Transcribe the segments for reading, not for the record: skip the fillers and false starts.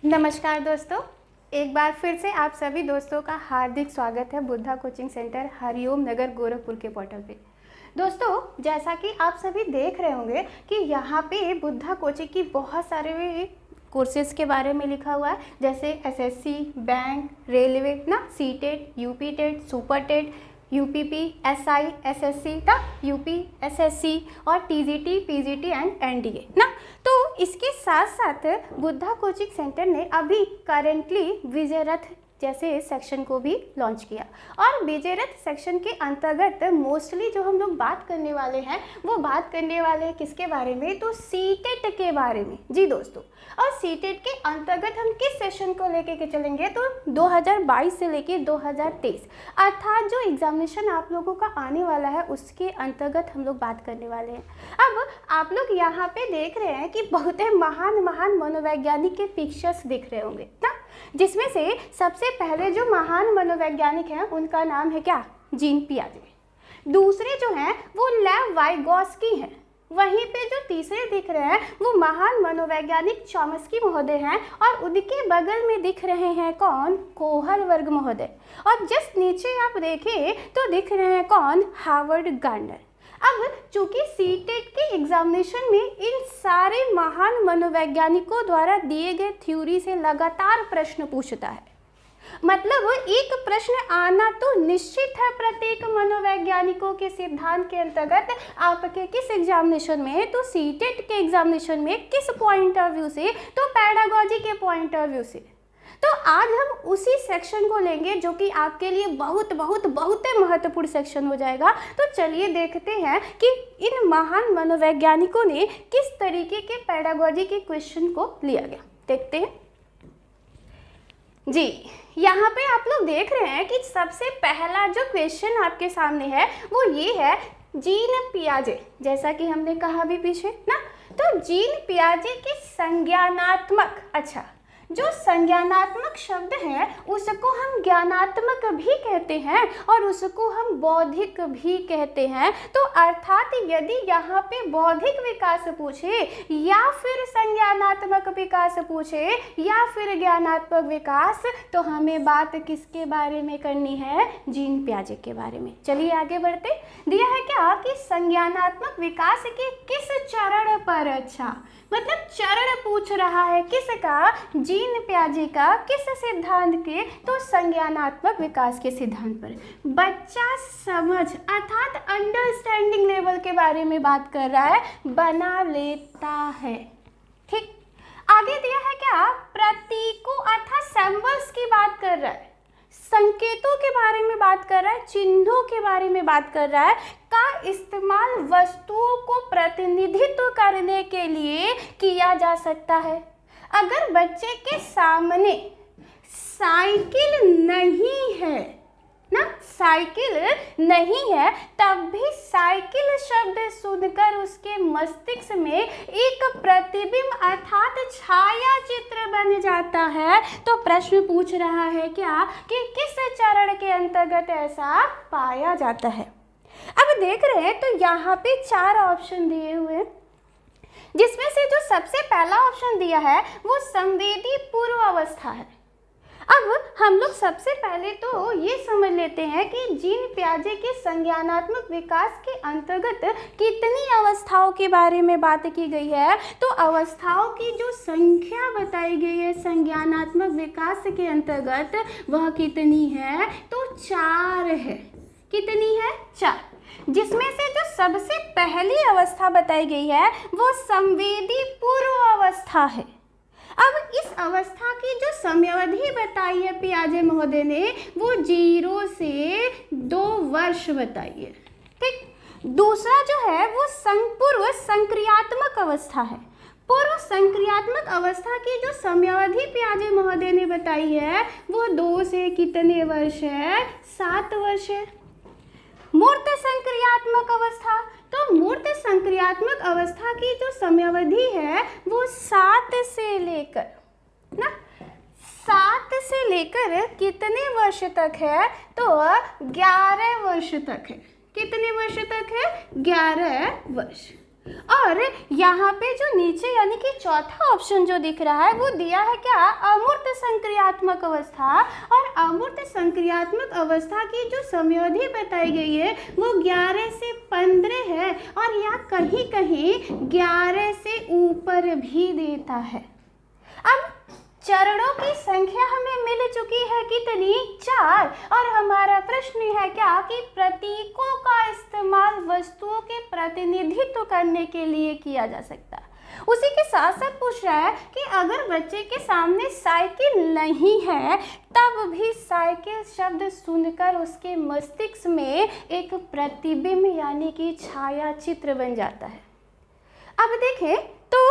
नमस्कार दोस्तों, एक बार फिर से आप सभी दोस्तों का हार्दिक स्वागत है बुद्धा कोचिंग सेंटर हरिओम नगर गोरखपुर के पोर्टल पे। दोस्तों, जैसा कि आप सभी देख रहे होंगे कि यहाँ पे बुद्धा कोचिंग की बहुत सारे कोर्सेज के बारे में लिखा हुआ है, जैसे एसएससी, बैंक, रेलवे ना, CTET, UP TET, super TET, UPP, SI, SSC ना, यूपी, एसएससी और टीजीटी, पीजीटी एंड एनडीए ना। तो इसके साथ साथ बुद्धा कोचिंग सेंटर ने अभी करेंटली विजय रथ जैसे सेक्शन को भी लॉन्च किया, और विजय रथ सेक्शन के अंतर्गत मोस्टली जो हम लोग बात करने वाले हैं वो बात करने वाले हैं किसके बारे में, तो सीटेट के बारे में। जी दोस्तों, और सीटेट के अंतर्गत हम किस सेशन को लेके के चलेंगे, तो 2022 से लेके 2023 अर्थात जो एग्जामिनेशन आप लोगों का आने वाला है उसके अंतर्गत हम लोग बात करने वाले हैं। अब आप लोग यहाँ पे देख रहे हैं कि बहुत महान महान मनोवैज्ञानिक के पिक्चर्स दिख रहे होंगे ना, जिसमें से सबसे पहले जो महान मनोवैज्ञानिक हैं उनका नाम है क्या, जीन पियाजे। दूसरे जो हैं वो लेव वाइगोस्की हैं। वहीं पे जो तीसरे दिख रहे हैं वो महान मनोवैज्ञानिक चॉम्स्की महोदय हैं, और उनके बगल में दिख रहे हैं कौन, कोहलबर्ग महोदय। और जस्ट नीचे आप देखें तो दिख रहे हैं कौन, हार्वर्ड गार्डनर। अब चूंकि सीटेट के एग्जामिनेशन में इन सारे महान मनोवैज्ञानिकों द्वारा दिए गए थ्योरी से लगातार प्रश्न पूछता है, मतलब एक प्रश्न आना तो निश्चित है प्रत्येक मनोवैज्ञानिकों के सिद्धांत के अंतर्गत आपके किस एग्जामिनेशन में, तो सीटेट के एग्जामिनेशन में किस पॉइंट ऑफ व्यू से, तो पेडागोजी के पॉइंट ऑफ व्यू से। तो आज हम उसी सेक्शन को लेंगे जो कि आपके लिए बहुत बहुत बहुत महत्वपूर्ण सेक्शन हो जाएगा। तो चलिए देखते हैं कि इन महान मनोवैज्ञानिकों ने किस तरीके के पेडागोजी के क्वेश्चन को लिया गया, देखते हैं। जी, यहाँ पे आप लोग देख रहे हैं कि सबसे पहला जो क्वेश्चन आपके सामने है वो ये है, जीन पियाजे। जैसा कि हमने कहा भी पीछे ना, तो जीन पियाजे के संज्ञानात्मक, अच्छा जो संज्ञानात्मक शब्द है उसको हम ज्ञानात्मक भी कहते हैं और उसको हम बौद्धिक भी कहते हैं। तो अर्थात यदि यहाँ पे बौद्धिक विकास पूछे या फिर संज्ञानात्मक विकास पूछे या फिर ज्ञानात्मक विकास, तो हमें बात किसके बारे में करनी है, जीन पियाजे के बारे में। चलिए आगे बढ़ते। दिया है क्या कि संज्ञानात्मक विकास के किस चरण पर, अच्छा मतलब चरण पूछ रहा है किसका, जीन पियाजे का, किस सिद्धांत के, तो संज्ञानात्मक विकास के सिद्धांत पर। बच्चा समझ अर्थात अंडरस्टैंडिंग लेवल के बारे में बात कर रहा है, बना लेता है। ठीक, आगे दिया है क्या, प्रतीकों अर्थात सिंबल्स की बात कर रहा है, संकेतों के बारे में बात कर रहा है, चिन्हों के बारे में बात कर रहा है, का इस्तेमाल वस्तुओं को प्रतिनिधित्व करने के लिए किया जा सकता है। अगर बच्चे के सामने साइकिल नहीं है ना, साइकिल नहीं है, तब भी साइकिल शब्द सुनकर उसके मस्तिष्क में एक प्रतिबिंब अर्थात छाया चित्र बन जाता है। तो प्रश्न पूछ रहा है क्या कि किस चरण के अंतर्गत ऐसा पाया जाता है। अब देख रहे हैं तो यहाँ पे 4 ऑप्शन दिए हुए हैं, जिसमें से जो सबसे पहला ऑप्शन दिया है वो संवेदी पूर्व अवस्था है। अब हम लोग सबसे पहले तो ये समझ लेते हैं कि जीन पियाजे के संज्ञानात्मक विकास के अंतर्गत कितनी अवस्थाओं के बारे में बात की गई है। तो अवस्थाओं की जो संख्या बताई गई है संज्ञानात्मक विकास के अंतर्गत वह कितनी है, तो 4 है। कितनी है, 4, जिसमें से जो सबसे पहली अवस्था बताई गई है वो संवेदी पूर्व अवस्था है। अब इस अवस्था की जो समयावधि बताई है पियाजे महोदय ने वो 0 से 2 वर्ष बताई है। ठीक, दूसरा जो है वो पूर्व संक्रियात्मक अवस्था है। पूर्व संक्रियात्मक अवस्था की जो समयावधि पियाजे महोदय ने बताई है वो 2 से कितने वर्ष है, 7 वर्ष है। मूर्त संक्रियात्मक अवस्था, तो मूर्त संक्रियात्मक अवस्था की जो समयावधि है वो 7 से लेकर ना, 7 से लेकर कितने वर्ष तक है, तो 11 वर्ष तक है। कितने वर्ष तक है, 11 वर्ष। और यहाँ पे जो नीचे यानी कि चौथा ऑप्शन जो दिख रहा है वो दिया है क्या, अमूर्त संक्रियात्मक अवस्था। और अमूर्त संक्रियात्मक अवस्था की जो समयावधि बताई गई है वो 11 से 15 है, और यहाँ कहीं कहीं 11 से ऊपर भी देता है। अब चरणों की संख्या हमें मिल चुकी है कितनी, 4। और हमारा प्रश्न है क्या कि प्रतीकों का इस्तेमाल वस्तुओं के प्रतिनिधित्व करने के लिए किया जा सकता है। उसी के साथ साथ पूछ रहा है कि अगर बच्चे के सामने साइकिल नहीं है तब भी साइकिल शब्द सुनकर उसके मस्तिष्क में एक प्रतिबिंब यानी कि छाया चित्र बन जाता है। अब देखें तो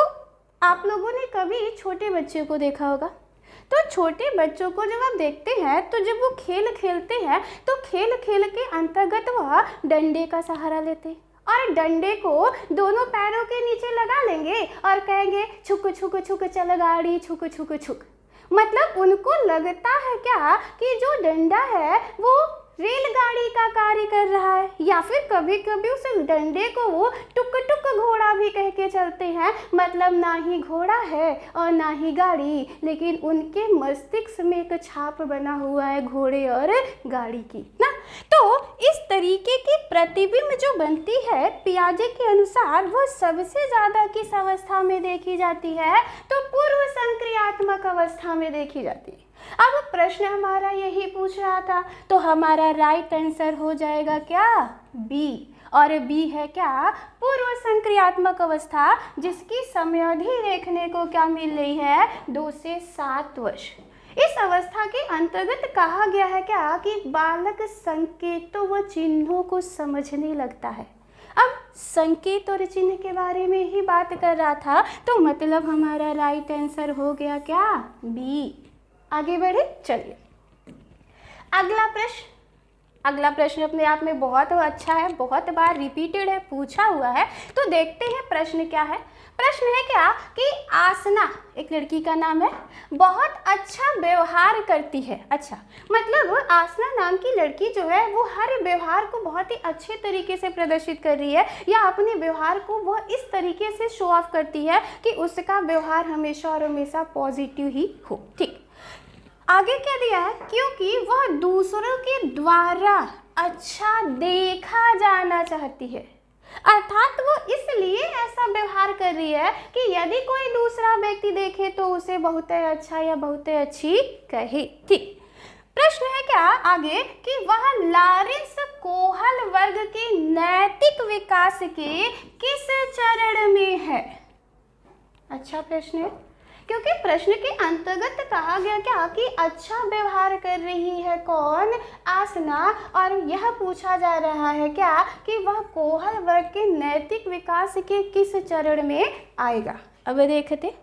आप लोगों ने कभी छोटे बच्चे को देखा होगा, तो छोटे बच्चों को जब आप देखते हैं तो जब वो खेल खेलते हैं तो खेल खेल के अंतर्गत वह डंडे का सहारा लेते और डंडे को दोनों पैरों के नीचे लगा लेंगे और कहेंगे छुक छुक छुक चल गाड़ी छुक छुक छुक। मतलब उनको लगता है क्या कि जो डंडा है वो रेलगाड़ी का कार्य कर रहा है, या फिर कभी कभी उस डंडे को वो टुक टुक घोड़ा भी कह के चलते हैं। मतलब ना ही घोड़ा है और ना ही गाड़ी, लेकिन उनके मस्तिष्क में एक छाप बना हुआ है घोड़े और गाड़ी की ना। तो इस तरीके की प्रतिबिंब जो बनती है पियाजे के अनुसार वो सबसे ज़्यादा किस अवस्था में देखी जाती है, तो पूर्व संक्रियात्मक अवस्था में देखी जाती है। अब प्रश्न हमारा यही पूछ रहा था, तो हमारा राइट आंसर हो जाएगा क्या, बी। और बी है क्या, पूर्व संक्रियात्मक अवस्था, जिसकी समयावधि देखने को क्या मिल रही है, 2 से 7 वर्ष। इस अवस्था के अंतर्गत कहा गया है क्या कि बालक संकेतों व चिन्हों को समझने लगता है। अब संकेत और चिन्ह के बारे में ही बात कर रहा था, तो मतलब हमारा राइट आंसर हो गया क्या, बी। आगे बढ़े, चलिए अगला प्रश्न अपने आप में बहुत अच्छा है, बहुत बार रिपीटेड है, पूछा हुआ है। तो देखते हैं प्रश्न क्या है। प्रश्न है क्या कि आसना, एक लड़की का नाम है, बहुत अच्छा व्यवहार करती है। अच्छा, मतलब आसना नाम की लड़की जो है वो हर व्यवहार को बहुत ही अच्छे तरीके से प्रदर्शित कर रही है, या अपने व्यवहार को वह इस तरीके से शो ऑफ करती है कि उसका व्यवहार हमेशा और हमेशा पॉजिटिव ही हो। ठीक, आगे क्या दिया है, क्योंकि वह दूसरों के द्वारा अच्छा देखा जाना चाहती है। अर्थात वो इसलिए ऐसा व्यवहार कर रही है कि यदि कोई दूसरा व्यक्ति देखे तो उसे बहुत अच्छा या बहुत अच्छी कहे। ठीक, प्रश्न है क्या आगे कि वह लॉरेंस कोहल वर्ग के नैतिक विकास के किस चरण में है। अच्छा प्रश्न है, क्योंकि प्रश्न के अंतर्गत कहा गया क्या कि अच्छा व्यवहार कर रही है कौन, आसना, और यह पूछा जा रहा है क्या कि वह कोहल वर्ग के नैतिक विकास के किस चरण में आएगा। अब देखते,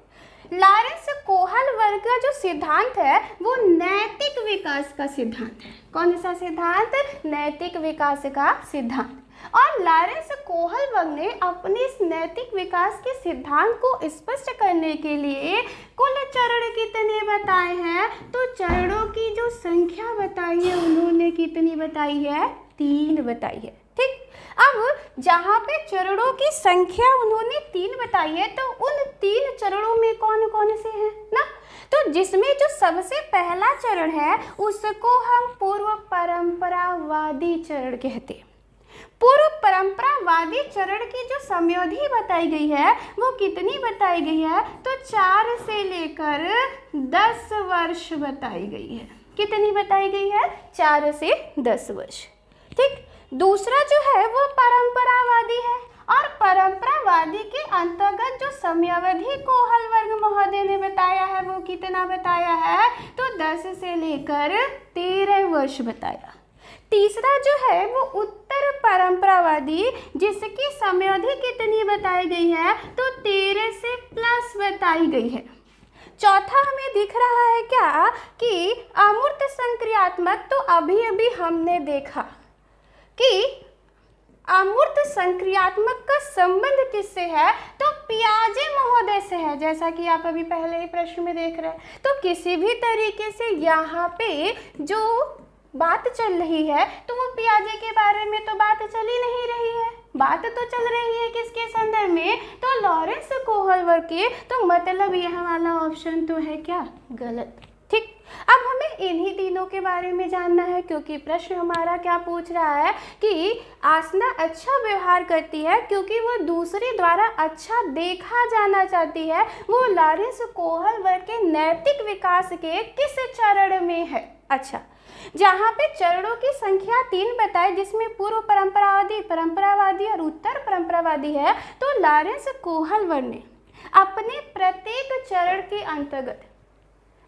लॉरेंस कोहल वर्ग का जो सिद्धांत है वो नैतिक विकास का सिद्धांत है। कौन सा सिद्धांत, नैतिक विकास का सिद्धांत। और लॉरेंस कोहलबर्ग ने अपने इस नैतिक विकास के सिद्धांत को स्पष्ट करने के लिए कुल चरण कितने बताए हैं, तो चरणों की जो संख्या बताई है उन्होंने कितनी बताई है, 3 बताई है। ठीक, अब जहाँ पे चरणों की संख्या उन्होंने 3 बताई है तो उन 3 चरणों में कौन कौन से हैं ना, तो जिसमें जो सबसे पहला चरण है उसको हम पूर्व परंपरावादी चरण कहते हैं। पूर्व परंपरावादी चरण की जो समयावधि बताई गई है वो कितनी बताई गई है, तो 4 से लेकर 10 वर्ष बताई गई है। कितनी बताई गई है, 4 से 10 वर्ष। ठीक, दूसरा जो है वो परंपरावादी है, और परंपरावादी के अंतर्गत जो समयावधि कोहल वर्ग महोदय ने बताया है वो कितना बताया है, तो 10 से लेकर 13 वर्ष बताया। तीसरा जो है वो उत्तर परंपरावादी, जिसकी समयावधि कितनी बताई गई है, तो 13 से प्लस बताई गई है। चौथा हमें दिख रहा है क्या कि अमूर्त संक्रियात्मक, तो अभी अभी हमने देखा कि अमूर्त संक्रियात्मक का संबंध किससे है, तो पियाजे महोदय से है, जैसा कि आप अभी पहले ही प्रश्न में देख रहे हैं। तो किसी भी तरीके से यहाँ पे जो बात चल रही है तो वो पियाजे के बारे में तो बात चल ही नहीं रही है, बात बात तो चल रही है किसके संदर्भ में, तो लॉरेंस कोहलवर्थ के, तो मतलब यह वाला ऑप्शन तो है क्या, गलत। ठीक, अब हमें इन्हीं तीनों के बारे में जानना है, क्योंकि प्रश्न हमारा क्या पूछ रहा है कि आसना अच्छा व्यवहार करती है क्योंकि वो दूसरे द्वारा अच्छा देखा जाना चाहती है। वो लॉरेंस कोहलवर्थ के नैतिक विकास के किस चरण में है। अच्छा, जहाँ पे चरणों की संख्या 3 बताए, जिसमें पूर्व परंपरावादी, परंपरावादी और उत्तर परंपरावादी है, तो लॉरेंस कोहलवर्थ ने अपने प्रत्येक चरण के अंतर्गत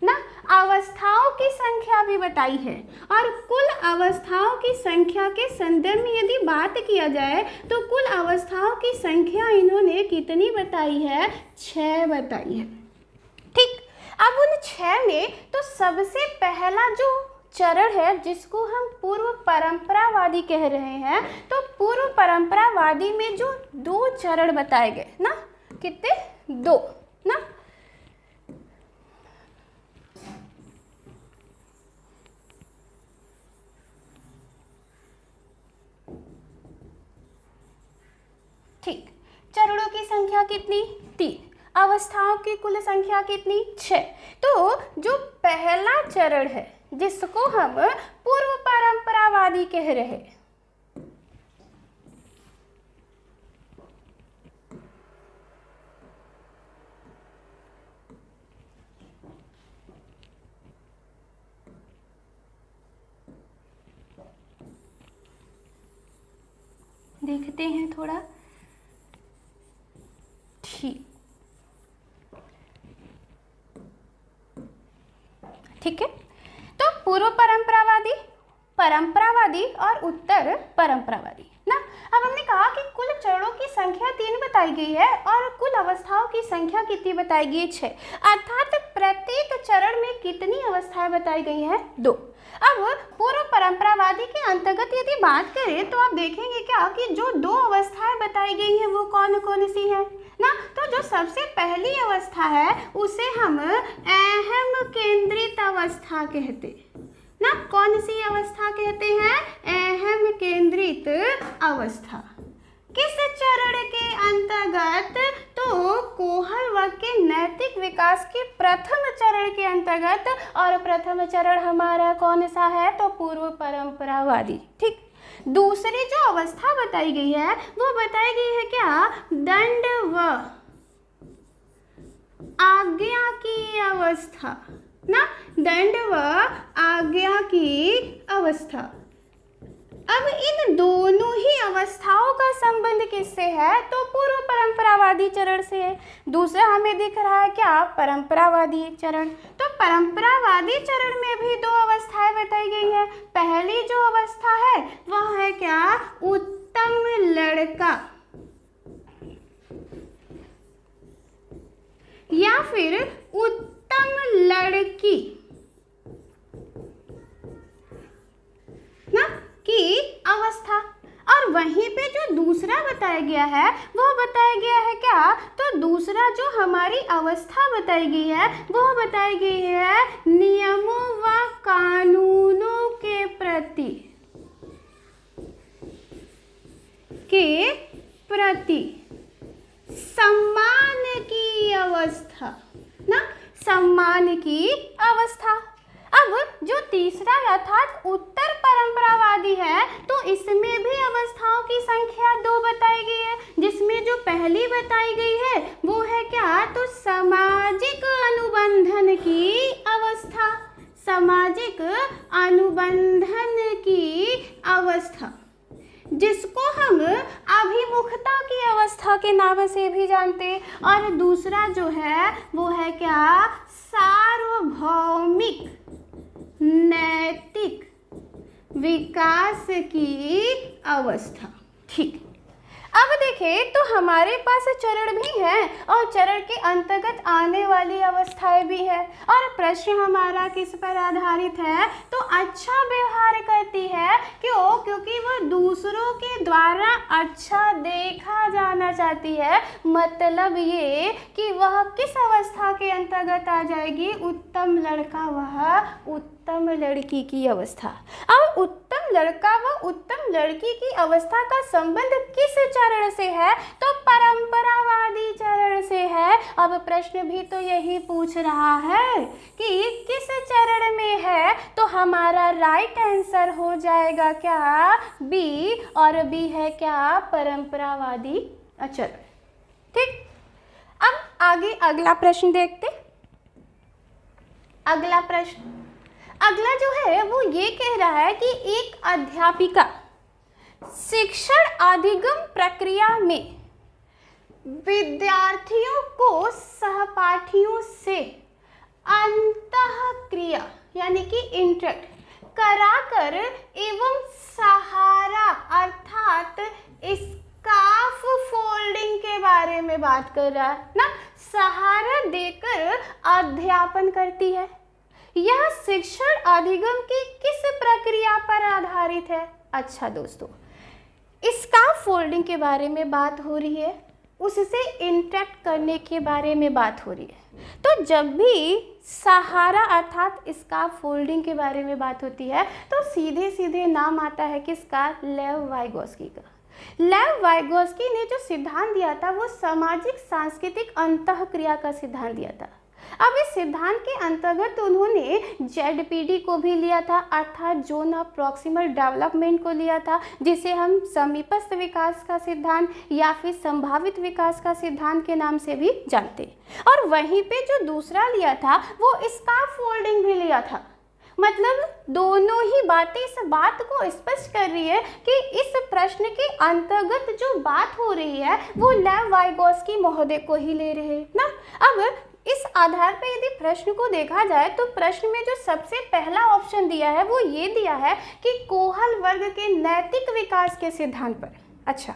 ना अवस्थाओं की संख्या भी बताई है, और कुल अवस्थाओं की संख्या के संदर्भ में यदि बात किया जाए तो कुल अवस्थाओं की संख्या इन्होंने कितनी बताई है, 6 बताई है। ठीक, अब उन 6 में तो सबसे पहला जो चरण है जिसको हम पूर्व परंपरावादी कह रहे हैं, तो पूर्व परंपरावादी में जो 2 चरण बताए गए ना, कितने, 2 ना। ठीक, चरणों की संख्या कितनी, 3, अवस्थाओं की कुल संख्या कितनी, 6। तो जो पहला चरण है जिसको हम पूर्व परंपरावादी कह रहे हैं, देखते हैं थोड़ा। ठीक है, तो पूर्व परंपरावादी, परंपरावादी और उत्तर परंपरावादी ना। अब हमने कहा कि कुल चरणों की संख्या 3 बताई गई है और कुल अवस्थाओं की संख्या कितनी बताई गई है, 6, अर्थात प्रत्येक चरण में कितनी अवस्थाएं बताई गई हैं, 2। अब पूर्व परंपरावादी के अंतर्गत यदि बात करें तो आप देखेंगे क्या कि जो 2 अवस्थाएं बताई गई हैं वो कौन कौन सी है ना। तो जो सबसे पहली अवस्था है उसे हम अहम केंद्रित अवस्था कहते ना। कौन सी अवस्था कहते हैं, अहम केंद्रित अवस्था। किस चरण के अंतर्गत, तो कोहलवर्थ के नैतिक विकास के प्रथम चरण के अंतर्गत, और प्रथम चरण हमारा कौन सा है, तो पूर्व परंपरावादी। ठीक, दूसरी जो अवस्था बताई गई है वो बताई गई है क्या, दंड व आज्ञा की अवस्था ना, दंड व आज्ञा की अवस्था। अब इन दोनों ही अवस्थाओं का संबंध किससे है, तो पूर्व परंपरावादी चरण से है। दूसरा हमें दिख रहा है क्या, परंपरावादी चरण। तो परंपरावादी चरण में भी 2 अवस्थाएं बताई गई है। पहली जो अवस्था है वह है क्या, उत्तम लड़का या फिर उत्तम लड़की ना की अवस्था। और वहीं पे जो दूसरा बताया गया है वो बताया गया है क्या, तो दूसरा जो हमारी अवस्था बताई गई है वो बताई गई है नियमों व कानूनों के प्रति सम्मान की अवस्था ना, सम्मान की अवस्था। अब जो तीसरा अर्थात उत्तर परंपरावादी है तो इसमें भी अवस्थाओं की संख्या 2 बताई गई है, जिसमें जो पहली बताई गई है वो है क्या, तो सामाजिक अनुबंधन की अवस्था। सामाजिक अनुबंधन की अवस्था, जिसको हम अभिमुखता की अवस्था के नाम से भी जानते। और दूसरा जो है वो है क्या, सार्वभौमिक नैतिक विकास की अवस्था। ठीक, अब देखें तो हमारे पास चरण भी है और चरण के अंतर्गत आने वाली अवस्थाएं भी है। और प्रश्न हमारा किस पर आधारित है, तो अच्छा व्यवहार करती है। क्यों, क्योंकि वह दूसरों के द्वारा अच्छा देखा जाना चाहती है। मतलब ये कि वह किस अवस्था के अंतर्गत आ जाएगी, उत्तम लड़का वह उत्तम लड़की की अवस्था। अब उत्तम लड़का व उत्तम लड़की की अवस्था का संबंध किस चरण से है? तो परंपरावादी चरण से है। अब प्रश्न भी तो यही पूछ रहा है कि किस चरण में है, तो हमारा राइट आंसर हो जाएगा क्या? बी, और बी है क्या? परंपरावादी चरण। ठीक, अब आगे अगला प्रश्न देखते। अगला प्रश्न, अगला जो है वो ये कह रहा है कि एक अध्यापिका शिक्षण अधिगम प्रक्रिया में विद्यार्थियों को सहपाठियों से अंतःक्रिया यानी कि इंटरेक्ट कराकर एवं सहारा अर्थात स्कार्फ फोल्डिंग के बारे में बात कर रहा है ना, सहारा देकर अध्यापन करती है। यह शिक्षण अधिगम की किस प्रक्रिया पर आधारित है? अच्छा दोस्तों, स्कार्फ फोल्डिंग के बारे में बात हो रही है, उससे इंटरेक्ट करने के बारे में बात हो रही है। तो जब भी सहारा अर्थात स्कार्फ फोल्डिंग के बारे में बात होती है तो सीधे सीधे नाम आता है किसका? लेव वाइगोस्की का। लेव वाइगोस्की ने जो सिद्धांत दिया था वो सामाजिक सांस्कृतिक अंतःक्रिया का सिद्धांत दिया था। अब इस सिद्धांत के अंतर्गत उन्होंने जेडपीडी को भी लिया था अर्थात जोन ऑफ प्रॉक्सिमल डेवलपमेंट को लिया था, जिसे हम समीपस्थ विकास का सिद्धांत या फिर संभावित विकास का सिद्धांत के नाम से भी जानते। और वहीं पे जो दूसरा लिया था वो स्कार्फ फोल्डिंग भी लिया था। मतलब दोनों ही बातें इस बात को स्पष्ट कर रही है कि इस प्रश्न के अंतर्गत जो बात हो रही है वो लेव वाइगोस्की महोदय को ही ले रहे हैं ना। अब इस आधार पर यदि प्रश्न को देखा जाए तो प्रश्न में जो सबसे पहला ऑप्शन दिया है वो ये दिया है कि कोहल वर्ग के नैतिक विकास के सिद्धांत पर। अच्छा,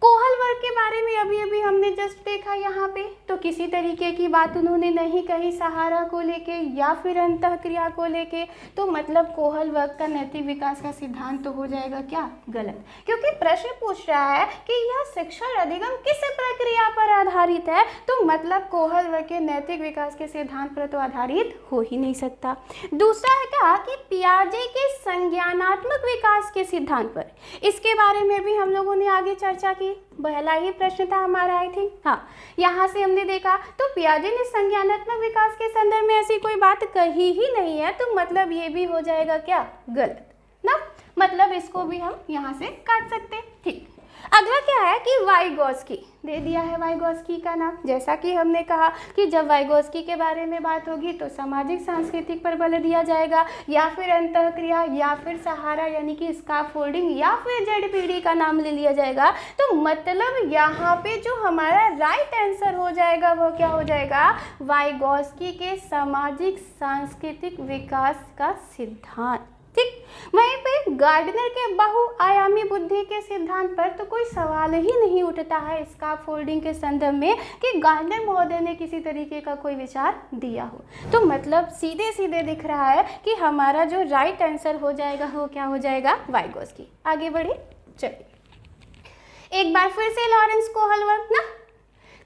कोहल वर्ग के बारे में अभी अभी हमने जस्ट देखा यहाँ पे, तो किसी तरीके की बात उन्होंने नहीं कही सहारा को लेके या फिर अंतःक्रिया को लेके, तो मतलब कोहल वर्ग का नैतिक विकास का सिद्धांत तो हो जाएगा क्या? गलत, क्योंकि प्रश्न पूछ रहा है कि यह शिक्षण अधिगम किस प्रक्रिया पर आधारित है, तो मतलब कोहल वर्ग के नैतिक विकास के सिद्धांत पर तो आधारित हो ही नहीं सकता। दूसरा है क्या कि पियाजे के संज्ञानात्मक विकास के सिद्धांत पर, इसके बारे में भी हम लोगों ने आगे चर्चा की, पहला ही प्रश्न था हमारा आई थिंक। हाँ, यहाँ से हमने देखा तो पियाजे ने संज्ञानात्मक विकास के संदर्भ में ऐसी कोई बात कही ही नहीं है, तो मतलब ये भी हो जाएगा क्या? गलत ना, मतलब इसको भी हम यहाँ से काट सकते हैं। ठीक, अगला क्या है कि वाइगोस्की दे दिया है वाइगोस्की का नाम। जैसा कि हमने कहा कि जब वाइगोस्की के बारे में बात होगी तो सामाजिक सांस्कृतिक पर बल दिया जाएगा या फिर अंतःक्रिया या फिर सहारा यानी कि स्कार्फ फोल्डिंग या फिर जेडपीडी का नाम ले लिया जाएगा। तो मतलब यहाँ पे जो हमारा राइट आंसर हो जाएगा वो क्या हो जाएगा? वाइगोस्की के सामाजिक सांस्कृतिक विकास का सिद्धांत। ठीक, वहीं पे गार्डनर के बहुआयामी बुद्धि के सिद्धांत पर तो कोई सवाल ही नहीं उठता है स्कार्फ फोल्डिंग के संदर्भ में कि गार्डनर महोदय ने किसी तरीके का कोई विचार दिया हो। तो मतलब सीधे सीधे दिख रहा है कि हमारा जो राइट आंसर हो जाएगा वो क्या हो जाएगा? वाइगोस्की। आगे बढ़े, चलिए एक बार फिर से लॉरेंस कोहल वर्ग ना,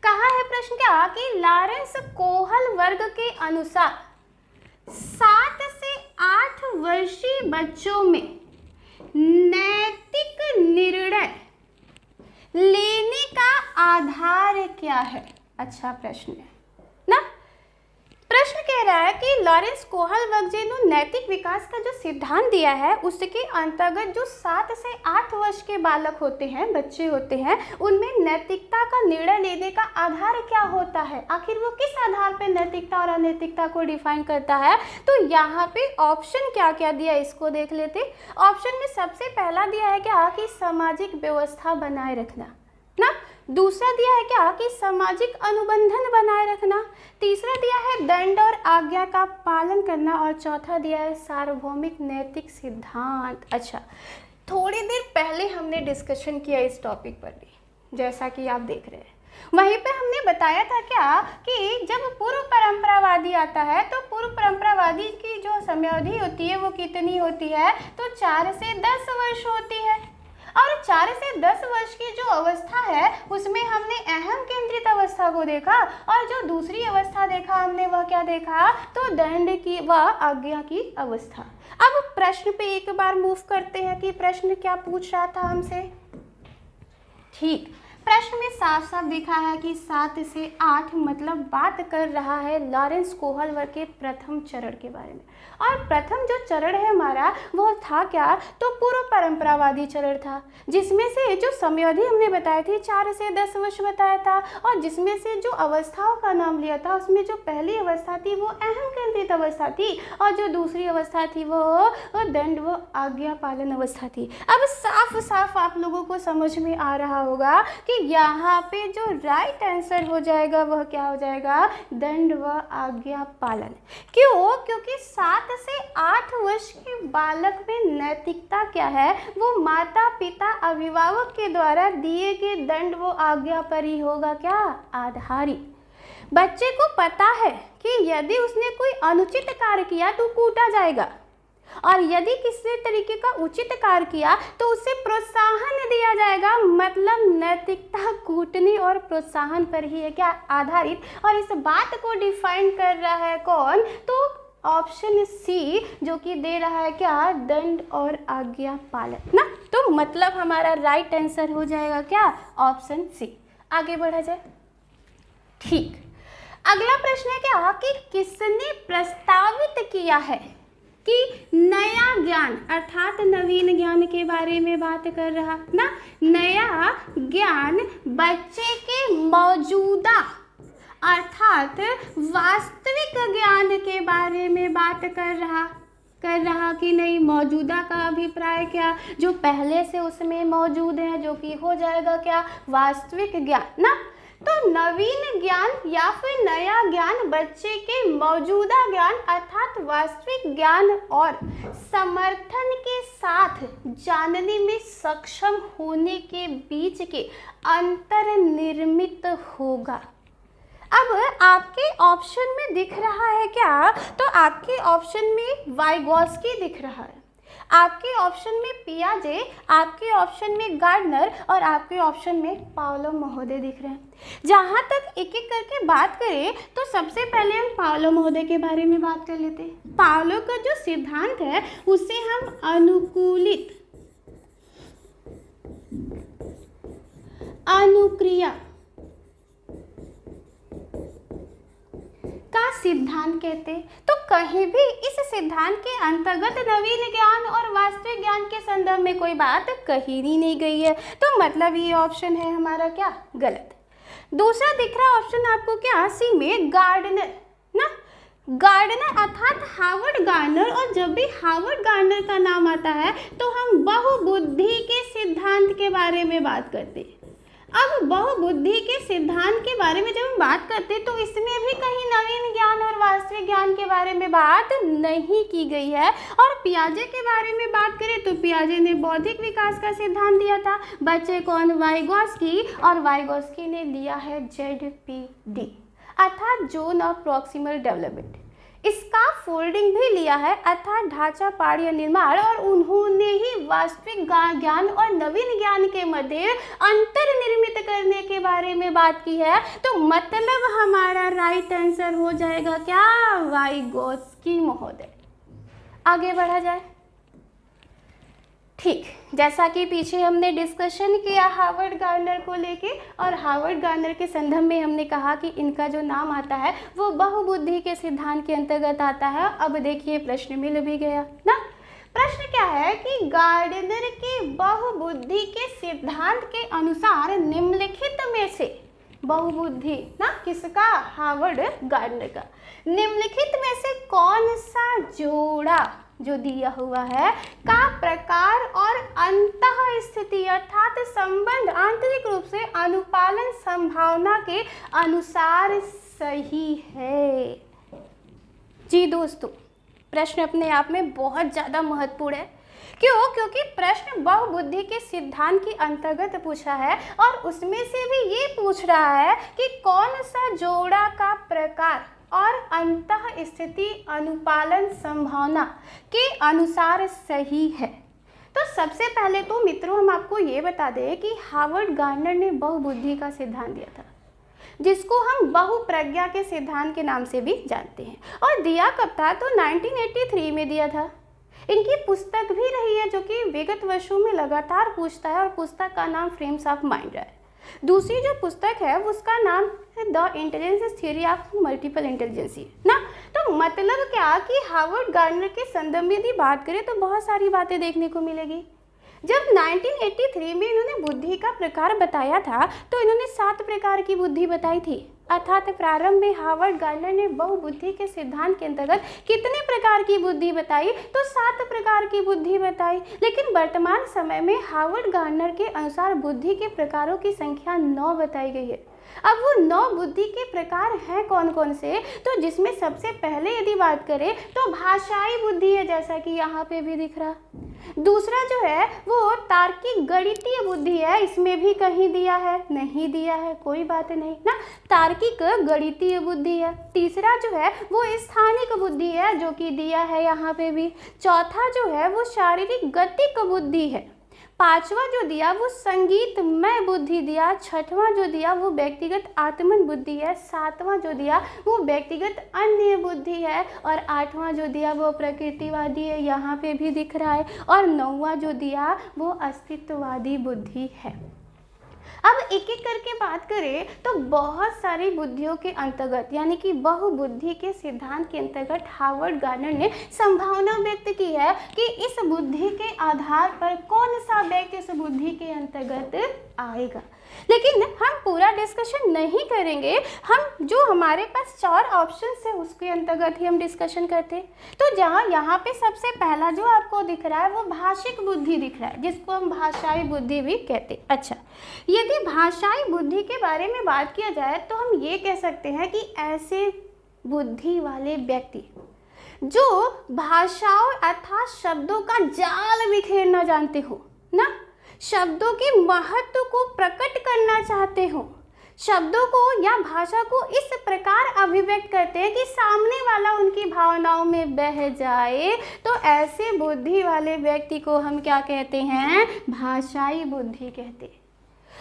कहा है प्रश्न क्या कि लॉरेंस कोहल वर्ग के अनुसार 7 से 8 वर्षीय बच्चों में नैतिक निर्णय लेने का आधार क्या है? अच्छा प्रश्न है ना। प्रश्न कह रहा है कि लॉरेंस कोहल वर्ग ने नैतिक विकास का जो सिद्धांत दिया है उसके अंतर्गत जो 7 से 8 वर्ष के बालक होते हैं, बच्चे होते हैं, उनमें नैतिकता का निर्णय लेने का आधार क्या होता है? आखिर वो किस आधार पर नैतिकता और अनैतिकता को डिफाइन करता है? तो यहाँ पे ऑप्शन क्या क्या दिया इसको देख लेते। ऑप्शन में सबसे पहला दिया है क्या कि सामाजिक व्यवस्था बनाए रखना ना, दूसरा दिया है क्या कि सामाजिक अनुबंधन बनाए रखना, तीसरा दिया है दंड और आज्ञा का पालन करना और चौथा दिया है सार्वभौमिक नैतिक सिद्धांत। अच्छा, थोड़ी देर पहले हमने डिस्कशन किया इस टॉपिक पर भी, जैसा कि आप देख रहे हैं। वहीं पे हमने बताया था क्या कि जब पूर्व परंपरावादी आता है तो पूर्व परंपरावादी की जो समयावधि होती है वो कितनी होती है? तो 4 से 10 वर्ष होती है। और 4 से 10 वर्ष की जो अवस्था है उसमें हमने अहम केंद्रित अवस्था को देखा और जो दूसरी अवस्था देखा हमने वह क्या देखा? तो दंड की व आज्ञा की अवस्था। अब प्रश्न पे एक बार मूव करते हैं कि प्रश्न क्या पूछ रहा था हमसे। ठीक, प्रश्न में साफ साफ दिखा है कि 7 से 8 मतलब बात कर रहा है लॉरेंस कोहलवर के प्रथम चरण के बारे में। और प्रथम जो चरण है हमारा वो था क्या, तो पूर्व परंपरावादी चरण था, जिसमें से जो समयावधि हमने बताई थी 4 से 10 वर्ष बताया था, और जिसमें से जो अवस्थाओं का नाम लिया था उसमें जो पहली अवस्था थी वो अहम केंद्रित अवस्था थी, और जो दूसरी अवस्था थी वो दंड व आज्ञा पालन अवस्था थी। अब साफ साफ आप लोगों को समझ में आ रहा होगा कि यहाँ पे जो राइट आंसर हो जाएगा वह क्या हो जाएगा, दंड व आज्ञा पालन। क्यों? क्योंकि 7 से 8 वर्ष के बालक में नैतिकता क्या है, वो माता पिता अभिभावक के द्वारा दिए गए दंड व आज्ञा पर ही होगा क्या, आधारित। बच्चे को पता है कि यदि उसने कोई अनुचित कार्य किया तो कूटा जाएगा, और यदि किसी तरीके का उचित कार्य किया तो उसे प्रोत्साहन दिया जाएगा। मतलब नैतिकता कूटने और प्रोत्साहन पर ही है क्या, आधारित। और इस बात को डिफाइन कर रहा है कौन, तो ऑप्शन सी, जो कि दे रहा है क्या, दंड और आज्ञा पालन ना। तो मतलब हमारा राइट आंसर हो जाएगा क्या, ऑप्शन सी। आगे बढ़ा जाए। ठीक, अगला प्रश्न है क्या कि किसने प्रस्तावित किया है कि नया ज्ञान अर्थात नवीन ज्ञान के बारे में बात कर रहा ना। नया ज्ञान बच्चे के मौजूदा अर्थात वास्तविक ज्ञान के बारे में बात कर रहा कि नहीं, मौजूदा का अभिप्राय क्या, जो पहले से उसमें मौजूद है, जो कि हो जाएगा क्या, वास्तविक ज्ञान ना। तो नवीन ज्ञान या फिर नया ज्ञान बच्चे के मौजूदा ज्ञान अर्थात वास्तविक ज्ञान और समर्थन के साथ जानने में सक्षम होने के बीच के अंतर निर्मित होगा। अब आपके ऑप्शन में दिख रहा है क्या, तो आपके ऑप्शन में वाइगॉस्की दिख रहा है, आपके ऑप्शन में पियाजे, आपके ऑप्शन में गार्डनर और आपके ऑप्शन में पाओलो महोदय दिख रहे हैं। जहाँ तक एक एक करके बात करें तो सबसे पहले हम पाओलो महोदय के बारे में बात कर लेते हैं। पाओलो का जो सिद्धांत है उसे हम अनुकूलित अनुक्रिया का सिद्धांत कहते हैं। तो कहीं भी इस सिद्धांत के अंतर्गत नवीन ज्ञान और वास्तविक ज्ञान के संदर्भ में कोई बात कही नहीं गई है, तो मतलब ये ऑप्शन है हमारा क्या, गलत। दूसरा दिख रहा ऑप्शन आपको क्या, सी में गार्डनर ना। गार्डनर अर्थात हार्वर्ड गार्डनर, और जब भी हार्वर्ड गार्डनर का नाम आता है तो हम बहुबुद्धि के सिद्धांत के बारे में बात करते हैं। अब बहुबुद्धि के सिद्धांत के बारे में जब हम बात करते हैं तो इसमें भी कहीं नवीन ज्ञान और वास्तविक ज्ञान के बारे में बात नहीं की गई है। और पियाजे के बारे में बात करें तो पियाजे ने बौद्धिक विकास का सिद्धांत दिया था, बच्चे कौन, वाइगॉस्की, और वाइगॉस्की ने लिया है ZPD अर्थात जोन ऑफ प्रॉक्सिमल डेवलपमेंट। इसका फोल्डिंग भी लिया है अर्थात ढांचा पाड़ या निर्माण, और उन्होंने ही वास्तविक ज्ञान और नवीन ज्ञान के मध्य अंतर निर्मित करने के बारे में बात की है। तो मतलब हमारा राइट आंसर हो जाएगा क्या, वाइगॉस्की महोदय। आगे बढ़ा जाए। ठीक, जैसा कि पीछे हमने डिस्कशन किया हार्वर्ड गार्डनर को लेके, और हार्वर्ड गार्डनर के संदर्भ में हमने कहा कि इनका जो नाम आता है वो बहुबुद्धि के सिद्धांत के अंतर्गत आता है। अब देखिए प्रश्न मिल भी गया ना। प्रश्न क्या है कि गार्डनर के बहुबुद्धि के सिद्धांत के अनुसार निम्नलिखित में से, बहुबुद्धि ना किसका, हार्वर्ड गार्डनर का, निम्नलिखित में से कौन सा जोड़ा जो दिया हुआ है का प्रकार और अंतः स्थिति अर्थात संबंध आंतरिक रूप से अनुपालन संभावना के अनुसार सही है। जी दोस्तों, प्रश्न अपने आप में बहुत ज़्यादा महत्वपूर्ण है। क्यों? क्योंकि प्रश्न बहुबुद्धि के सिद्धांत के अंतर्गत पूछा है, और उसमें से भी ये पूछ रहा है कि कौन सा जोड़ा का प्रकार और अंतः स्थिति अनुपालन संभावना के अनुसार सही है। तो सबसे पहले तो मित्रों हम आपको ये बता दें कि हार्वर्ड गार्डनर ने बहुबुद्धि का सिद्धांत दिया था, जिसको हम बहुप्रज्ञा के सिद्धांत के नाम से भी जानते हैं। और दिया कब था? तो 1983 में दिया था। इनकी पुस्तक भी रही है जो कि विगत वर्षों में लगातार पूछता है, और पुस्तक का नाम फ्रेम्स ऑफ माइंड है। दूसरी जो पुस्तक है उसका नाम है the intelligence theory of multiple intelligences ना। तो मतलब क्या कि हार्वर्ड गार्डनर के संदर्भ में यदि बात करें तो बहुत सारी बातें देखने को मिलेगी। जब 1983 में इन्होंने बुद्धि का प्रकार बताया था तो इन्होंने 7 प्रकार की बुद्धि बताई थी। अर्थात प्रारंभ में हार्वर्ड गार्डनर ने बहुबुद्धि के सिद्धांत के अंतर्गत कितने प्रकार की बुद्धि बताई, तो 7 प्रकार की बुद्धि बताई। लेकिन वर्तमान समय में हार्वर्ड गार्डनर के अनुसार बुद्धि के प्रकारों की संख्या 9 बताई गई है। अब वो 9 बुद्धि के प्रकार हैं कौन कौन से, तो जिसमें सबसे पहले यदि बात करें तो भाषाई बुद्धि है, जैसा कि यहाँ पे भी दिख रहा। दूसरा जो है वो तार्किक गणितीय बुद्धि है, इसमें भी कहीं दिया है, नहीं दिया है, कोई बात नहीं ना, तार्किक गणितीय बुद्धि है। तीसरा जो है वो स्थानिक बुद्धि है, जो कि दिया है यहाँ पे भी। चौथा जो है वो शारीरिक गतिक बुद्धि है। पांचवा जो दिया वो संगीतमय बुद्धि दिया। छठवां जो दिया वो व्यक्तिगत आत्मन बुद्धि है। सातवां जो दिया वो व्यक्तिगत अन्य बुद्धि है। और आठवां जो दिया वो प्रकृतिवादी है, यहाँ पे भी दिख रहा है। और नौवां जो दिया वो अस्तित्ववादी बुद्धि है। अब एक एक करके बात करें तो बहुत सारी बुद्धियों के अंतर्गत यानी कि बहुबुद्धि के सिद्धांत के अंतर्गत हार्वर्ड गार्डनर ने संभावना व्यक्त की है कि इस बुद्धि के आधार पर कौन सा व्यक्ति इस बुद्धि के अंतर्गत आएगा। लेकिन हम पूरा डिस्कशन नहीं करेंगे, हम जो हमारे पास 4 ऑप्शंस है उसके अंतर्गत ही हम डिस्कशन करते हैं। तो जहाँ यहाँ पे सबसे पहला जो आपको दिख रहा है वो भाषिक बुद्धि दिख रहा है, जिसको हम भाषाई बुद्धि भी कहते हैं। अच्छा, यदि भाषाई बुद्धि के बारे में बात किया जाए तो हम ये कह सकते हैं कि ऐसे बुद्धि वाले व्यक्ति जो भाषाओं अर्थात शब्दों का जाल बिखेरना जानते हो ना, शब्दों के महत्व को प्रकट करना चाहते हो, शब्दों को या भाषा को इस प्रकार अभिव्यक्त करते हैं कि सामने वाला उनकी भावनाओं में बह जाए, तो ऐसे बुद्धि वाले व्यक्ति को हम क्या कहते हैं, भाषाई बुद्धि कहते हैं।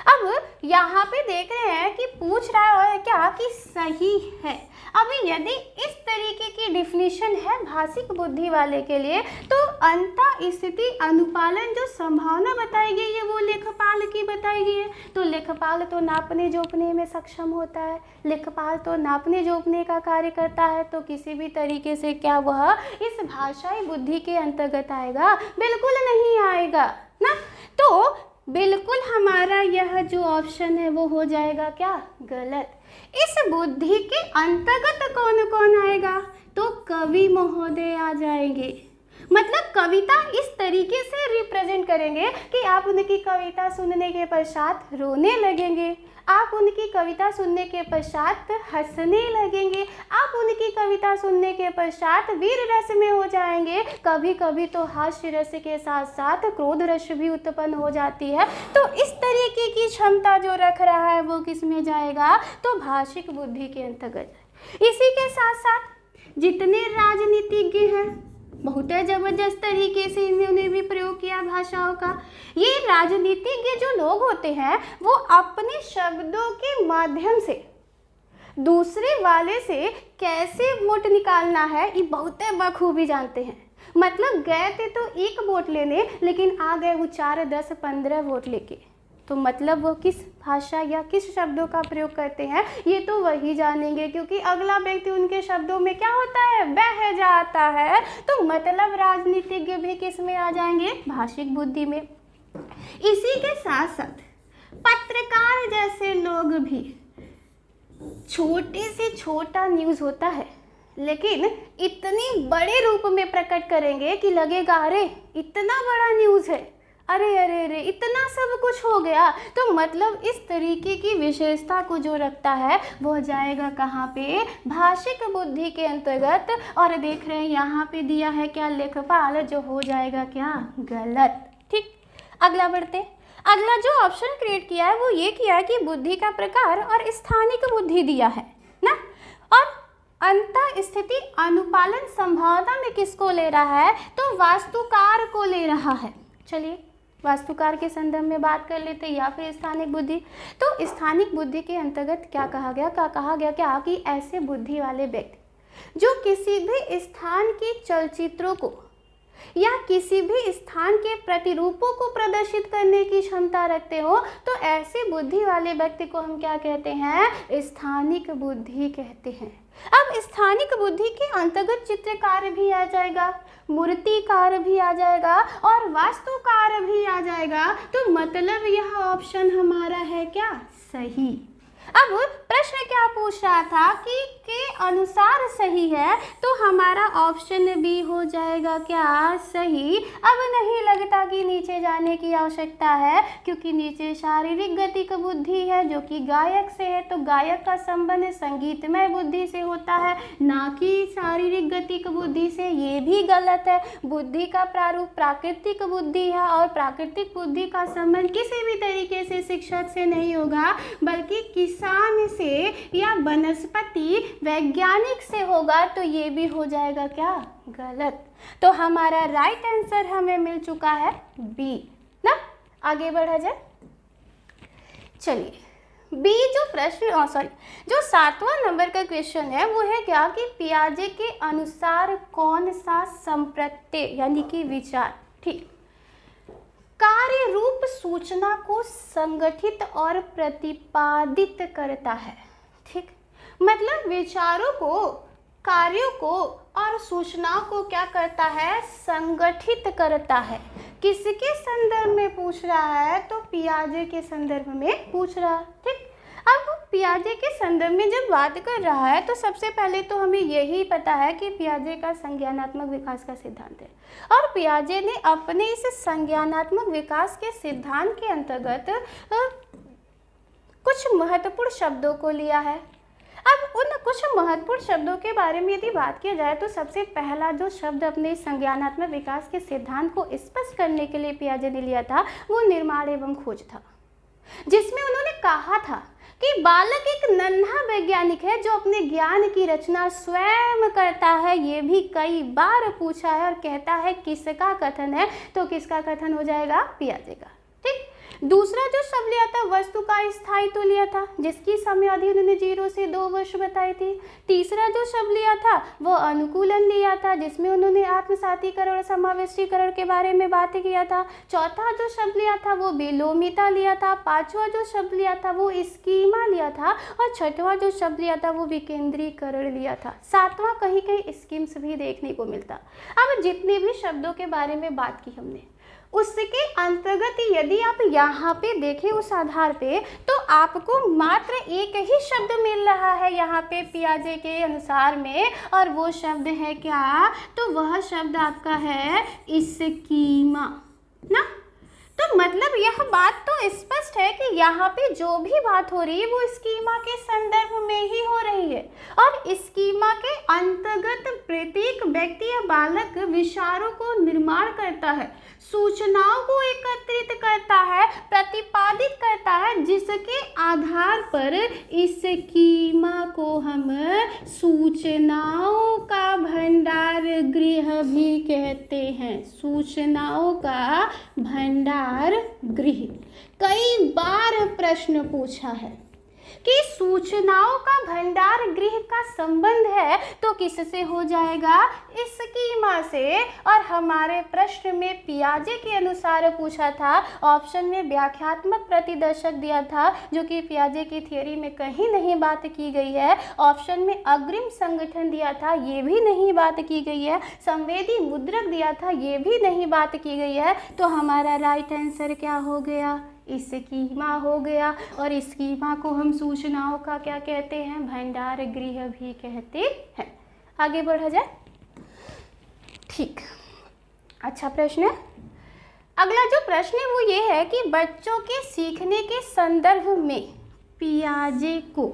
अब यहाँ पे देख रहे हैं कि पूछ रहा है और क्या कि सही है। अभी यदि इस तरीके की डिफिनीशन है भाषिक बुद्धि वाले के लिए, तो अंतः स्थिति अनुपालन जो संभावना बताई गई है वो लेखपाल की बताई गई है। तो लेखपाल तो नापने जोपने में सक्षम होता है, लेखपाल तो नापने जोपने का कार्य करता है, तो किसी भी तरीके से क्या वह इस भाषाई बुद्धि के अंतर्गत आएगा, बिल्कुल नहीं आएगा ना। तो बिल्कुल हमारा यह जो ऑप्शन है वो हो जाएगा क्या, गलत। इस बुद्धि के अंतर्गत कौन कौन आएगा, तो कवि महोदय आ जाएंगे। मतलब कविता इस तरीके से रिप्रेजेंट करेंगे कि आप उनकी कविता सुनने के पश्चात रोने लगेंगे, आप उनकी कविता सुनने के पश्चात हंसने लगेंगे, आप उनकी कविता सुनने के पश्चात वीर रस में हो जाएंगे, कभी कभी तो हास्य रस के साथ साथ क्रोध रस भी उत्पन्न हो जाती है। तो इस तरीके की क्षमता जो रख रहा है वो किस में जाएगा, तो भाषिक बुद्धि के अंतर्गत। इसी के साथ साथ जितने राजनीतिज्ञ हैं बहुत जबरदस्त तरीके से इन्होंने भी प्रयोग किया भाषाओं का। ये राजनीतिज्ञ जो लोग होते हैं वो अपने शब्दों के माध्यम से दूसरे वाले से कैसे वोट निकालना है ये बहुत बखूबी जानते हैं। मतलब गए थे तो 1 वोट लेने, लेकिन आ गए वो 4, 10, 15 वोट लेके। तो मतलब वो किस भाषा या किस शब्दों का प्रयोग करते हैं ये तो वही जानेंगे, क्योंकि अगला व्यक्ति उनके शब्दों में क्या होता है, बह जाता है। तो मतलब राजनीतिज्ञ भी किस में आ जाएंगे, भाषिक बुद्धि में। इसी के साथ साथ पत्रकार जैसे लोग भी, छोटे से छोटा न्यूज़ होता है लेकिन इतनी बड़े रूप में प्रकट करेंगे कि लगेगा अरे इतना बड़ा न्यूज़ है, अरे अरे अरे इतना सब कुछ हो गया। तो मतलब इस तरीके की विशेषता को जो रखता है वह जाएगा कहाँ पे, भाषिक बुद्धि के अंतर्गत। और देख रहे हैं यहाँ पे दिया है क्या, लेखपाल, जो हो जाएगा क्या, गलत। ठीक, अगला बढ़ते। अगला जो ऑप्शन क्रिएट किया है वो ये किया है कि बुद्धि का प्रकार और स्थानिक बुद्धि दिया है ना, और अंतः स्थिति अनुपालन संभावना में किसको ले रहा है, तो वास्तुकार को ले रहा है। चलिए वास्तुकार के संदर्भ में बात कर लेते हैं, या फिर स्थानिक बुद्धि। तो स्थानिक बुद्धि के अंतर्गत क्या कहा गया, क्या कि ऐसे बुद्धि वाले व्यक्ति जो किसी भी स्थान के चलचित्रों को या किसी भी स्थान के प्रतिरूपों को प्रदर्शित करने की क्षमता रखते हो तो ऐसी बुद्धि वाले व्यक्ति को हम क्या कहते हैं? स्थानिक बुद्धि कहते हैं। अब स्थानिक बुद्धि के अंतर्गत चित्रकार भी आ जाएगा, मूर्तिकार भी आ जाएगा और वास्तुकार भी आ जाएगा। तो मतलब यह ऑप्शन हमारा है क्या? सही। अब प्रश्न क्या पूछ रहा था कि के अनुसार सही है, तो हमारा ऑप्शन बी हो जाएगा क्या? सही। अब नहीं लगता कि नीचे जाने की आवश्यकता है, क्योंकि नीचे शारीरिक गतिक बुद्धि है जो कि गायक से है, तो गायक का संबंध संगीतमय बुद्धि से होता है, ना कि शारीरिक गतिक बुद्धि से। ये भी गलत है। बुद्धि का प्रारूप प्राकृतिक बुद्धि है और प्राकृतिक बुद्धि का संबंध किसी भी तरीके से शिक्षक से नहीं होगा, बल्कि किसान से या वनस्पति वैज्ञानिक से होगा। तो ये भी हो जाएगा क्या? गलत। तो हमारा राइट आंसर हमें मिल चुका है बी ना। आगे बढ़ा जाए। चलिए बी जो प्रश्न जो 7वां नंबर का क्वेश्चन है वो है क्या कि पियाजे के अनुसार कौन सा संप्रत्यय यानी कि विचार, ठीक, कार्य रूप सूचना को संगठित और प्रतिपादित करता है। ठीक, मतलब विचारों को, कार्यों को और सूचनाओं को क्या करता है? संगठित करता है। किसके संदर्भ में पूछ रहा है? तो पियाजे के संदर्भ में पूछ रहा है। ठीक, अब पियाजे के संदर्भ में जब बात कर रहा है तो सबसे पहले तो हमें यही पता है कि पियाजे का संज्ञानात्मक विकास का सिद्धांत है, और पियाजे ने अपने इस संज्ञानात्मक विकास के सिद्धांत के अंतर्गत कुछ महत्वपूर्ण शब्दों को लिया है। अब उन कुछ महत्वपूर्ण शब्दों के बारे में यदि बात की जाए तो सबसे पहला जो शब्द अपने संज्ञानात्मक विकास के सिद्धांत को स्पष्ट करने के लिए पियाजे ने लिया था वो निर्माण एवं खोज था, जिसमें उन्होंने कहा था कि बालक एक नन्हा वैज्ञानिक है जो अपने ज्ञान की रचना स्वयं करता है। ये भी कई बार पूछा है और कहता है किसका कथन है? तो किसका कथन हो जाएगा? पियाजे का। ठीक, दूसरा जो शब्द लिया था वस्तु का स्थायित्व लिया था, जिसकी समय अवधि उन्होंने 0 से 2 वर्ष बताई थी। तीसरा जो शब्द लिया था वो अनुकूलन लिया था, जिसमें उन्होंने आत्मसातीकरण और समावेशीकरण के बारे में बात किया था। चौथा जो शब्द लिया था वो बेलोमिता लिया था। पांचवा जो शब्द लिया था वो स्कीमा लिया था, और छठवां जो शब्द लिया था वो विकेंद्रीकरण लिया था। सातवां कहीं कहीं स्कीम्स भी देखने को मिलता। अब जितने भी शब्दों के बारे में बात की हमने, उसके अंतर्गत यदि आप यहाँ पे देखें उस आधार पे, तो आपको मात्र एक ही शब्द मिल रहा है यहाँ पे पियाजे के अनुसार में, और वो शब्द है क्या? तो वह शब्द आपका है स्कीमा ना। तो मतलब यह बात तो स्पष्ट है कि यहाँ पे जो भी बात हो रही है वो स्कीमा के संदर्भ में ही हो रही है, और स्कीमा के अंतर्गत प्रत्येक व्यक्ति या बालक विचारों को निर्माण करता है, सूचनाओं को एकत्रित करता है, प्रतिपादित करता है, जिसके आधार पर इस स्कीमा को हम सूचनाओं का भंडार गृह भी कहते हैं। सूचनाओं का भंडार गृह। कई बार प्रश्न पूछा है कि सूचनाओं का भंडार गृह का संबंध है तो किससे हो जाएगा? स्कीमा से। और हमारे प्रश्न में पियाजे के अनुसार पूछा था, ऑप्शन में व्याख्यात्मक प्रतिदर्शक दिया था जो कि पियाजे की थियोरी में कहीं नहीं बात की गई है। ऑप्शन में अग्रिम संगठन दिया था, ये भी नहीं बात की गई है। संवेदी मुद्रक दिया था, ये भी नहीं बात की गई है। तो हमारा राइट आंसर क्या हो गया? स्कीमा हो गया। और स्कीमा को हम सूचनाओं का क्या कहते हैं? भंडार गृह भी कहते हैं। आगे बढ़ा जाए। ठीक, अच्छा प्रश्न है। अगला जो प्रश्न है वो ये है कि बच्चों के सीखने के संदर्भ में पियाजे को,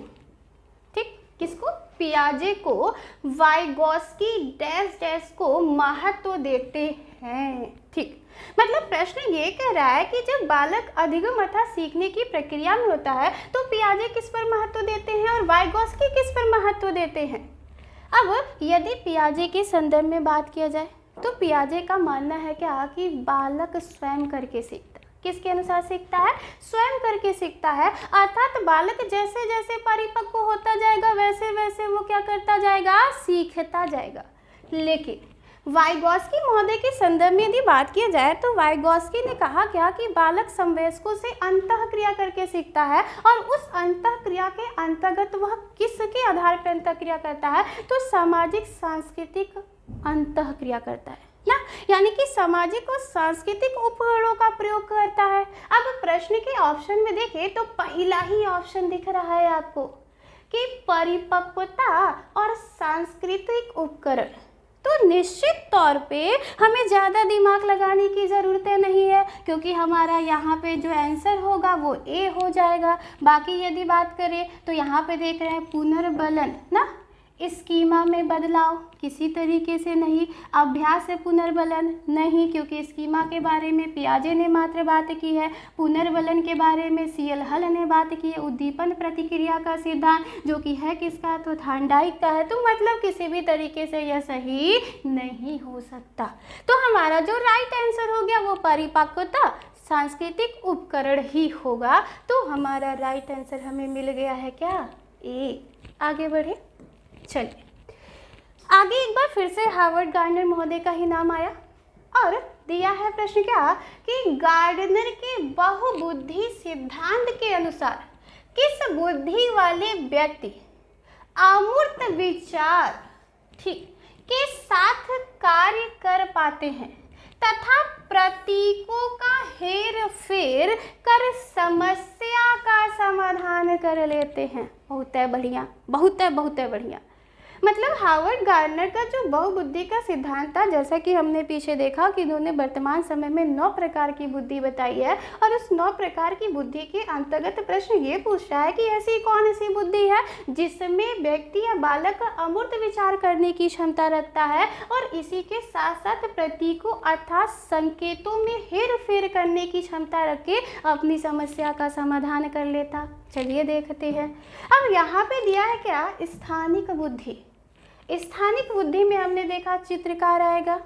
ठीक, किसको? पियाजे को वाइगोस्की डैश डैश को महत्व देते हैं। ठीक, मतलब प्रश्न ये कह रहा है कि जब बालक अधिगम अर्थात सीखने की प्रक्रिया में होता है तो पियाजे किस पर महत्व देते हैं और वाइगोस्की किस पर महत्व देते हैं। अब यदि पियाजे के संदर्भ में बात किया जाए तो पियाजे का मानना है क्या कि बालक स्वयं करके सीखता है। किसके अनुसार सीखता है? स्वयं करके सीखता है। अर्थात बालक जैसे जैसे परिपक्व होता जाएगा वैसे वैसे वो क्या करता जाएगा? सीखता जाएगा। लेकिन वाइगॉस्की महोदय के संदर्भ में यदि बात किया जाए तो वाइगॉस्की ने कहा क्या कि बालक संवेशकों से अंतःक्रिया करके सीखता है और उस अंतःक्रिया के अंतर्गत वह किसके आधार पर अंतःक्रिया करता है, तो सामाजिक सांस्कृतिक अंतःक्रिया करता है ना, यानी कि सामाजिक और सांस्कृतिक उपकरणों का प्रयोग करता है। अब प्रश्न के ऑप्शन में देखें तो पहला ही ऑप्शन दिख रहा है आपको कि परिपक्वता और सांस्कृतिक उपकरण। तो निश्चित तौर पे हमें ज़्यादा दिमाग लगाने की ज़रूरत नहीं है, क्योंकि हमारा यहाँ पे जो आंसर होगा वो ए हो जाएगा। बाकी यदि बात करें तो यहाँ पे देख रहे हैं पुनर्बलन ना, स्कीमा में बदलाव किसी तरीके से नहीं, अभ्यास से पुनर्बलन नहीं, क्योंकि स्कीमा के बारे में पियाजे ने मात्र बात की है, पुनर्बलन के बारे में सीएल हल ने बात की है, उद्दीपन प्रतिक्रिया का सिद्धांत जो कि है किसका, तो थार्नडाइक का है। तो मतलब किसी भी तरीके से यह सही नहीं हो सकता। तो हमारा जो राइट आंसर हो गया वो परिपक्वता सांस्कृतिक उपकरण ही होगा। तो हमारा राइट आंसर हमें मिल गया है क्या, ए। आगे बढ़े, चलिए आगे एक बार फिर से हार्वर्ड गार्डनर महोदय का ही नाम आया और दिया है प्रश्न क्या कि गार्डनर के बहुबुद्धि सिद्धांत के अनुसार किस बुद्धि वाले व्यक्ति अमूर्त विचार ठीक के साथ कार्य कर पाते हैं तथा प्रतीकों का हेर फेर कर समस्या का समाधान कर लेते हैं। बहुत है बढ़िया, बहुत है बढ़िया। मतलब हार्वर्ड गार्डनर का जो बहुबुद्धि का सिद्धांत था, जैसा कि हमने पीछे देखा कि इन्होंने वर्तमान समय में 9 प्रकार की बुद्धि बताई है और उस 9 प्रकार की बुद्धि के अंतर्गत प्रश्न ये पूछ रहा है कि ऐसी कौन सी बुद्धि है जिसमें व्यक्ति या बालक अमूर्त विचार करने की क्षमता रखता है और इसी के साथ साथ प्रतीकों अर्थात संकेतों में हेर फेर करने की क्षमता रख के अपनी समस्या का समाधान कर लेता। चलिए देखते हैं। अब यहाँ पे दिया है क्या, स्थानिक बुद्धि। स्थानिक बुद्धि में हमने देखा चित्रकार आएगा,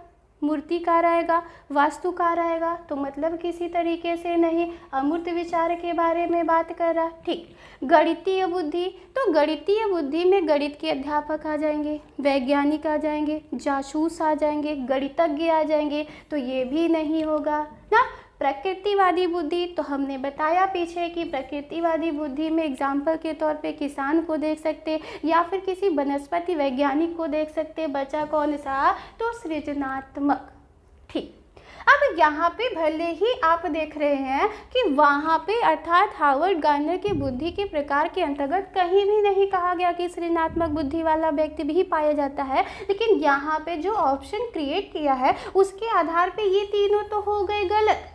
मूर्तिकार आएगा, वास्तुकार आएगा, तो मतलब किसी तरीके से नहीं, अमूर्त विचार के बारे में बात कर रहा। ठीक, गणितीय बुद्धि, तो गणितीय बुद्धि में गणित के अध्यापक आ जाएंगे, वैज्ञानिक आ जाएंगे, जासूस आ जाएंगे, गणितज्ञ आ जाएंगे, तो ये भी नहीं होगा ना। प्रकृतिवादी बुद्धि, तो हमने बताया पीछे कि प्रकृतिवादी बुद्धि में एग्जाम्पल के तौर पे किसान को देख सकते या फिर किसी वनस्पति वैज्ञानिक को देख सकते। बचा कौन सा, तो सृजनात्मक। ठीक, अब यहाँ पे भले ही आप देख रहे हैं कि वहाँ पे अर्थात हार्वर्ड गार्डनर की बुद्धि के प्रकार के अंतर्गत कहीं भी नहीं कहा गया कि सृजनात्मक बुद्धि वाला व्यक्ति भी पाया जाता है, लेकिन यहाँ पे जो ऑप्शन क्रिएट किया है उसके आधार पे ये तीनों तो हो गए गलत,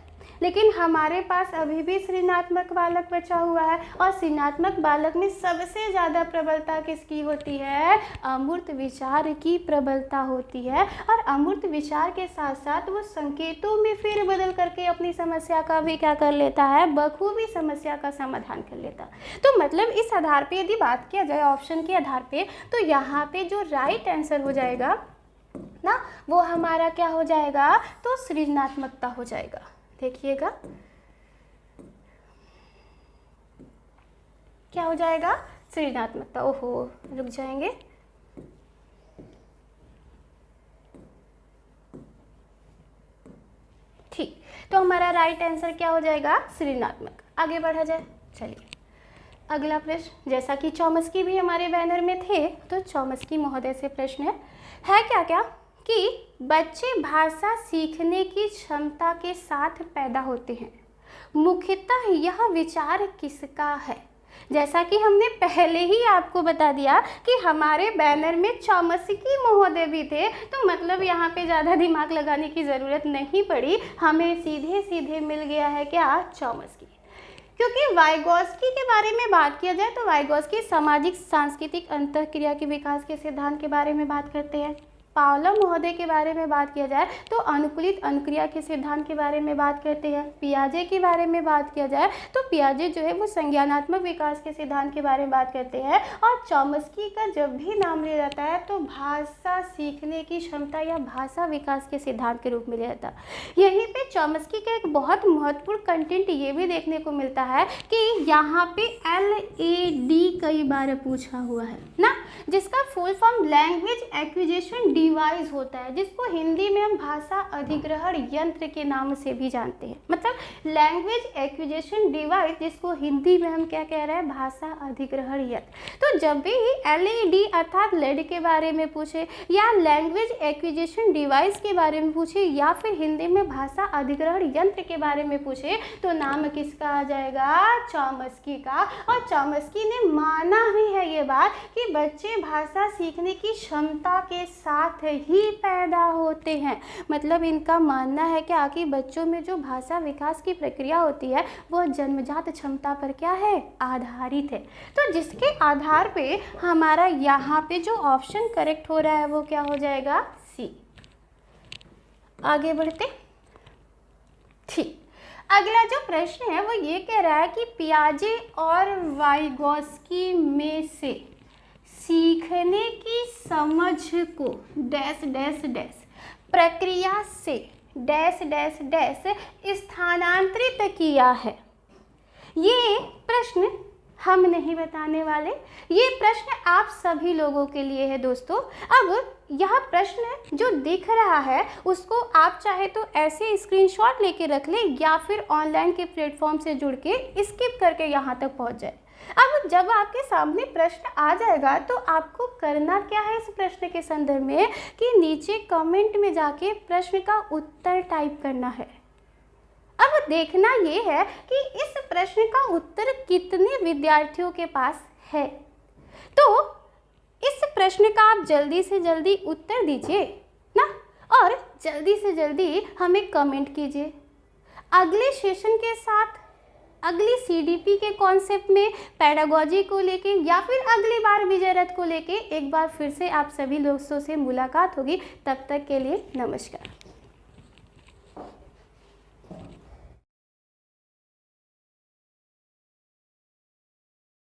लेकिन हमारे पास अभी भी सृजनात्मक बालक बचा हुआ है और सृजनात्मक बालक में सबसे ज़्यादा प्रबलता किसकी होती है, अमूर्त विचार की प्रबलता होती है। और अमूर्त विचार के साथ साथ वो संकेतों में फेर बदल करके अपनी समस्या का भी क्या कर लेता है, बखूबी समस्या का समाधान कर लेता। तो मतलब इस आधार पे यदि बात किया जाए ऑप्शन के आधार पे, तो यहाँ पे जो राइट आंसर हो जाएगा ना वो हमारा क्या हो जाएगा, तो सृजनात्मकता हो जाएगा। देखिएगा क्या हो जाएगा, सृजनात्मकता। ओहो रुक जाएंगे, ठीक, तो हमारा राइट आंसर क्या हो जाएगा, सृजनात्मक। आगे बढ़ा जाए, चलिए अगला प्रश्न। जैसा कि चॉम्स्की भी हमारे बैनर में थे, तो चॉम्स्की महोदय से प्रश्न है क्या क्या कि बच्चे भाषा सीखने की क्षमता के साथ पैदा होते हैं, मुख्यतः यह विचार किसका है। जैसा कि हमने पहले ही आपको बता दिया कि हमारे बैनर में चॉम्स्की महोदय भी थे, तो मतलब यहाँ पे ज़्यादा दिमाग लगाने की ज़रूरत नहीं पड़ी, हमें सीधे सीधे मिल गया है क्या, चॉम्स्की। क्योंकि वाइगॉस्की के बारे में बात किया जाए तो वाइगॉस्की सामाजिक सांस्कृतिक अंतःक्रिया के विकास के सिद्धांत के बारे में बात करते हैं। पावलोव महोदय के बारे में बात किया जाए तो अनुकूलित अनुक्रिया के सिद्धांत के बारे में बात करते हैं। पियाजे के बारे में बात किया जाए तो पियाजे जो है वो संज्ञानात्मक विकास के सिद्धांत के बारे में बात करते हैं। और चॉम्स्की का जब भी नाम लिया जाता है तो भाषा सीखने की क्षमता या भाषा विकास के सिद्धांत के रूप में लिया जाता है। यहीं पे चॉम्स्की का एक बहुत महत्वपूर्ण कंटेंट ये भी देखने को मिलता है कि यहाँ पे LAD कई बार पूछा हुआ है ना, जिसका full form language acquisition device होता है जिसको हिंदी में हम भाषा अधिग्रहण यंत्र के नाम से भी जानते हैं। मतलब लैंग्वेज एक्विजिशन डिवाइस जिसको हिंदी में हम क्या कह रहे हैं, भाषा अधिग्रहण यंत्र। तो जब भी LED अर्थात लेड के बारे में पूछे या लैंग्वेज एक्विजिशन डिवाइस के बारे में पूछे या फिर हिंदी में भाषा अधिग्रहण यंत्र के बारे में पूछे तो नाम किसका आ जाएगा, चॉम्स्की का। और चॉम्स्की ने माना भी है ये बात कि बच्चे भाषा सीखने की क्षमता के साथ ही पैदा होते हैं। मतलब इनका मानना है कि आखिर बच्चों में जो भाषा विकास की प्रक्रिया होती है वह जन्मजात क्षमता पर क्या है, आधारित है। तो जिसके आधार पे हमारा यहाँ पे जो ऑप्शन करेक्ट हो रहा है वो क्या हो जाएगा, सी। आगे बढ़ते, ठीक। अगला जो प्रश्न है वो ये कह रहा है कि पियाजे और वाइगोस्की में से सीखने की समझ को डैश डैश डैश प्रक्रिया से डैश डैश डैश स्थानांतरित किया है। ये प्रश्न हम नहीं बताने वाले, ये प्रश्न आप सभी लोगों के लिए है दोस्तों। अब यह प्रश्न जो दिख रहा है उसको आप चाहे तो ऐसे स्क्रीनशॉट लेके रख ले या फिर ऑनलाइन के प्लेटफॉर्म से जुड़ के स्किप करके यहाँ तक पहुँच जाए। अब जब आपके सामने प्रश्न आ जाएगा तो आपको करना क्या है इस प्रश्न के संदर्भ में कि नीचे कमेंट में जाके प्रश्न का उत्तर टाइप करना है। अब देखना ये है कि इस प्रश्न का उत्तर कितने विद्यार्थियों के पास है। तो इस प्रश्न का आप जल्दी से जल्दी उत्तर दीजिए ना, और जल्दी से जल्दी हमें कमेंट कीजिए। अगले सेशन के साथ अगली CDP के कॉन्सेप्ट में पेडागोजी को लेके या फिर अगली बार विजय रथ को लेके एक बार फिर से आप सभी दोस्तों से मुलाकात होगी। तब तक के लिए नमस्कार।